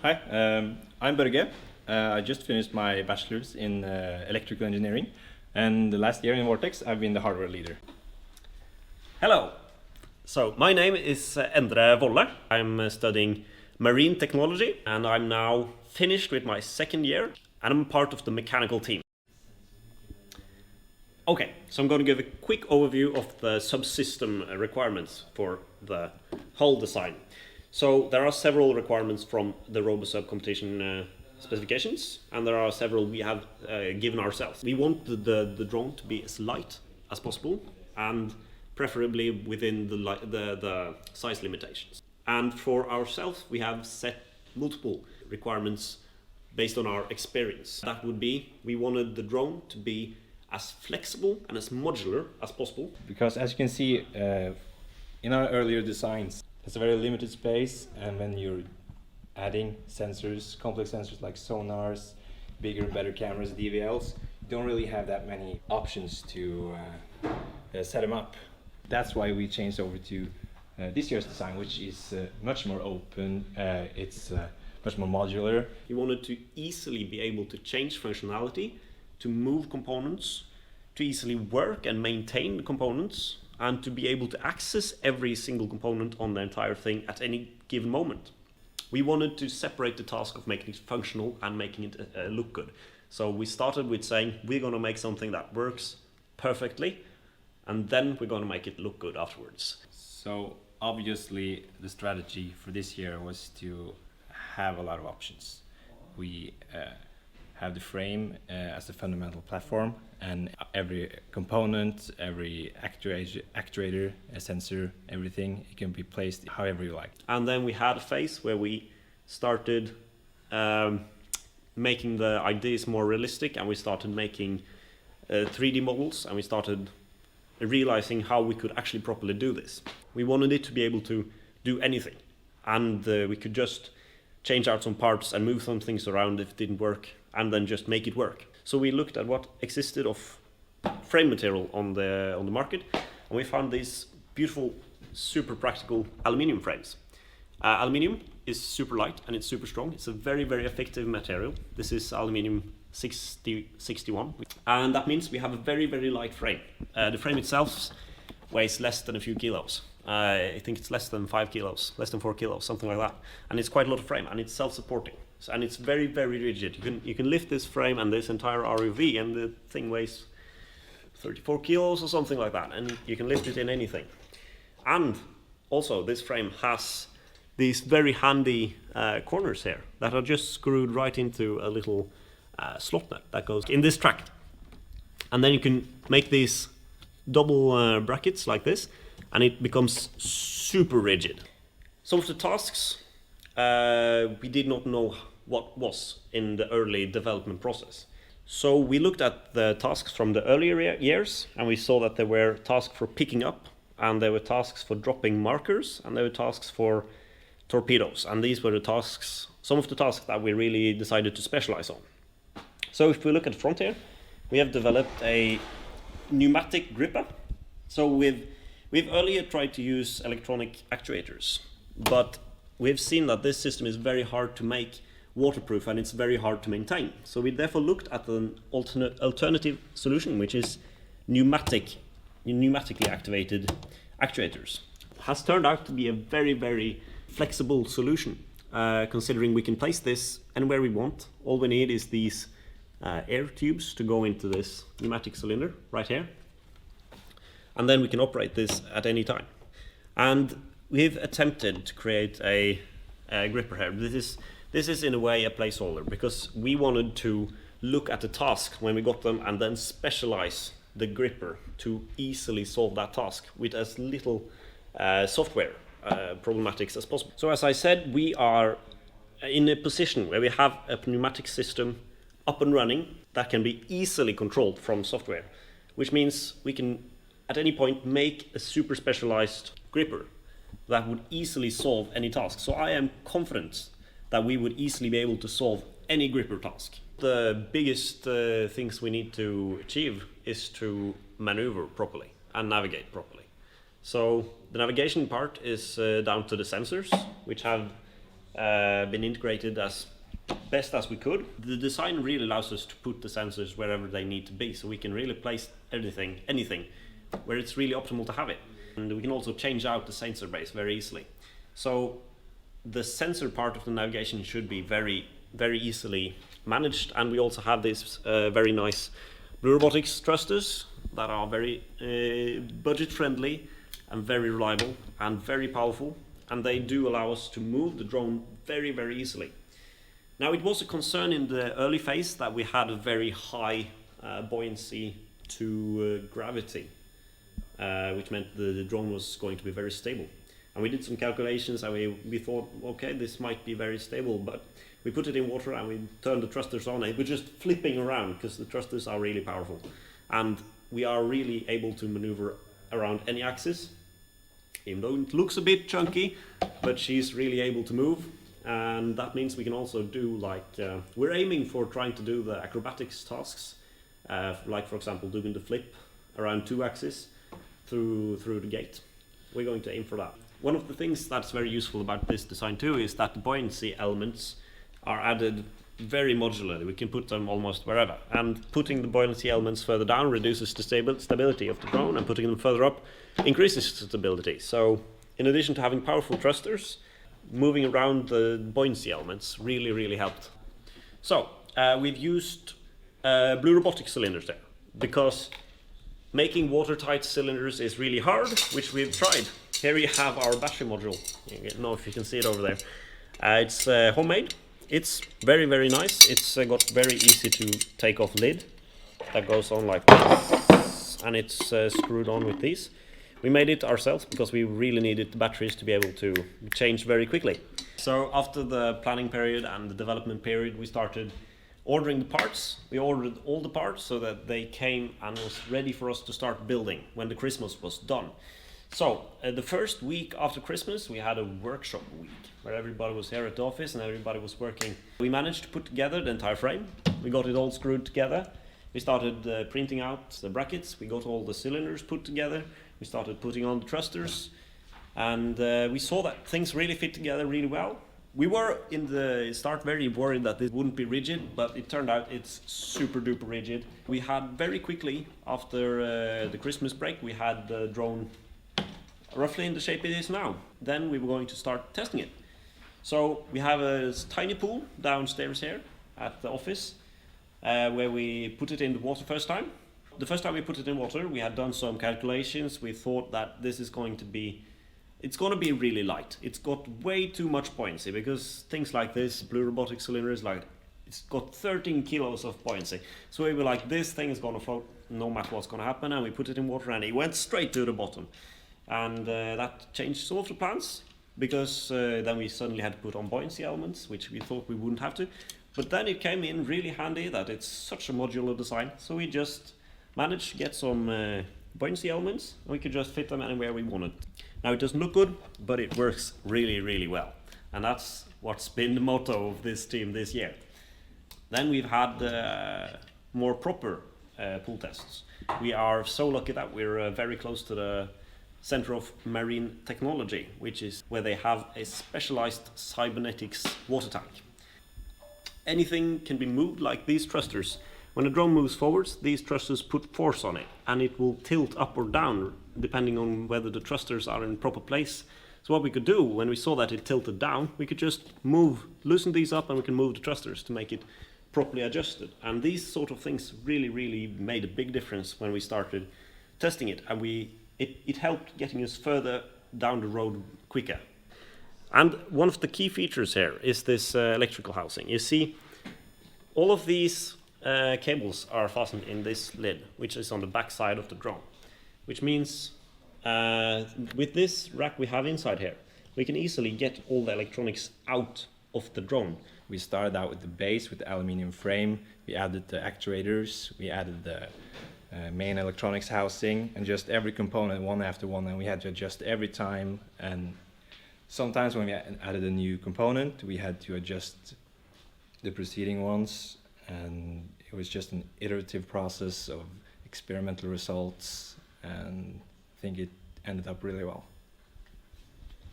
Hi, I'm Børge. I just finished my bachelor's in electrical engineering, and the last year in Vortex I've been the hardware leader. Hello. So my name is Endre Volle. I'm studying marine technology and I'm now finished with my second year and I'm part of the mechanical team. Okay, so I'm going to give a quick overview of the subsystem requirements for the hull design. So there are several requirements from the RoboSub competition specifications, and there are several we have given ourselves. We want the drone to be as light as possible, and preferably within the size limitations. And for ourselves, we have set multiple requirements based on our experience. That would be, we wanted the drone to be as flexible and as modular as possible. Because as you can see in our earlier designs, it's a very limited space, and when you're adding sensors, complex sensors like sonars, bigger and better cameras, DVLs, you don't really have that many options to set them up. That's why we changed over to this year's design, which is much more open, it's much more modular. We wanted to easily be able to change functionality, to move components, to easily work and maintain the components, and to be able to access every single component on the entire thing at any given moment. We wanted to separate the task of making it functional and making it look good. So we started with saying we're going to make something that works perfectly, and then we're going to make it look good afterwards. So obviously the strategy for this year was to have a lot of options. We have the frame as a fundamental platform, and every component, every actuator, a sensor, everything, it can be placed however you like. And then we had a phase where we started making the ideas more realistic, and we started making 3D models, and we started realizing how we could actually properly do this. We wanted it to be able to do anything, and we could just change out some parts and move some things around if it didn't work, and then just make it work. So we looked at what existed of frame material on the market, and we found these beautiful, super practical aluminium frames. Aluminium is super light and it's super strong. It's a very, very effective material. This is aluminium 61, and that means we have a very, very light frame. The frame itself weighs less than a few kilos. I think it's less than 5 kilos, less than 4 kilos, something like that. And it's quite a lot of frame, and it's self-supporting. And it's very, very rigid. You can lift this frame and this entire RUV, and the thing weighs 34 kilos or something like that, and you can lift it in anything. And also, this frame has these very handy corners here that are just screwed right into a little slot nut that goes in this track. And then you can make these double brackets like this, and it becomes super rigid. Some of the tasks we did not know what was in the early development process. So we looked at the tasks from the earlier years, and we saw that there were tasks for picking up, and there were tasks for dropping markers, and there were tasks for torpedoes. And these were the tasks, some of the tasks that we really decided to specialize on. So if we look at the front here, we have developed a pneumatic gripper. So we've earlier tried to use electronic actuators, but we've seen that this system is very hard to make waterproof and it's very hard to maintain. So we therefore looked at an alternative solution, which is pneumatically activated actuators. It has turned out to be a very, very flexible solution, considering we can place this anywhere we want. All we need is these air tubes to go into this pneumatic cylinder right here. And then we can operate this at any time. And we've attempted to create a gripper here. This is in a way a placeholder, because we wanted to look at the task when we got them and then specialize the gripper to easily solve that task with as little software problematics as possible. So as I said, we are in a position where we have a pneumatic system up and running that can be easily controlled from software, which means we can at any point make a super specialized gripper that would easily solve any task. So I am confident that we would easily be able to solve any gripper task. The biggest things we need to achieve is to maneuver properly and navigate properly. So the navigation part is down to the sensors, which have been integrated as best as we could. The design really allows us to put the sensors wherever they need to be, so we can really place anything where it's really optimal to have it. And we can also change out the sensor base very easily. So the sensor part of the navigation should be very, very easily managed, and we also have these very nice Blue Robotics thrusters that are very budget friendly and very reliable and very powerful, and they do allow us to move the drone very, very easily. Now, it was a concern in the early phase that we had a very high buoyancy to gravity, which meant the drone was going to be very stable. And we did some calculations and we thought, okay, this might be very stable, but we put it in water and we turned the thrusters on and it was just flipping around because the thrusters are really powerful. And we are really able to maneuver around any axis, even though it looks a bit chunky, but she's really able to move. And that means we can also do we're aiming for trying to do the acrobatics tasks, like for example doing the flip around 2 axes through the gate. We're going to aim for that. One of the things that's very useful about this design too is that the buoyancy elements are added very modularly. We can put them almost wherever, and putting the buoyancy elements further down reduces the stability of the drone, and putting them further up increases stability. So in addition to having powerful thrusters, moving around the buoyancy elements really helped. So we've used Blue Robotics cylinders there, because making watertight cylinders is really hard, which we've tried. Here you have our battery module. I don't know if you can see it over there. It's homemade. It's very nice. It's got very easy to take off lid that goes on like this, and it's screwed on with these. We made it ourselves because we really needed the batteries to be able to change very quickly. So after the planning period and the development period, we started ordering the parts. We ordered all the parts so that they came and was ready for us to start building when the Christmas was done. So the first week after Christmas, we had a workshop week where everybody was here at the office and everybody was working. We managed to put together the entire frame. We got it all screwed together. We started printing out the brackets. We got all the cylinders put together. We started putting on the thrusters, and we saw that things really fit together really well. We were in the start very worried that this wouldn't be rigid, but it turned out it's super duper rigid. We had very quickly, after the Christmas break, we had the drone roughly in the shape it is now. Then we were going to start testing it. So we have a tiny pool downstairs here at the office, where we put it in the water first time. The first time we put it in water, we had done some calculations. We thought that this is going to be, it's going to be really light. It's got way too much buoyancy, because things like this, Blue Robotic cylinder is like, it's got 13 kilos of buoyancy. So we were like, this thing is going to float no matter what's going to happen, and we put it in water and it went straight to the bottom. And that changed some of the plans, because then we suddenly had to put on buoyancy elements, which we thought we wouldn't have to. But then it came in really handy that it's such a modular design. So we just managed to get some buoyancy elements, and we could just fit them anywhere we wanted. Now it doesn't look good, but it works really well. And that's what's been the motto of this team this year. Then we've had more proper pool tests. We are so lucky that we're very close to the Center of Marine Technology, which is where they have a specialized cybernetics water tank. Anything can be moved like these thrusters. When a drone moves forwards, these thrusters put force on it, and it will tilt up or down depending on whether the thrusters are in proper place. So what we could do, when we saw that it tilted down, we could just loosen these up, and we can move the thrusters to make it properly adjusted. And these sort of things really made a big difference when we started testing it, and it helped getting us further down the road quicker. And one of the key features here is this electrical housing. You see, all of these cables are fastened in this lid, which is on the back side of the drone, which means with this rack we have inside here, we can easily get all the electronics out of the drone. We started out with the base, with the aluminium frame. We added the actuators, we added the main electronics housing, and just every component one after one, and we had to adjust every time. And sometimes when we added a new component, we had to adjust the preceding ones, and it was just an iterative process of experimental results, and I think it ended up really well.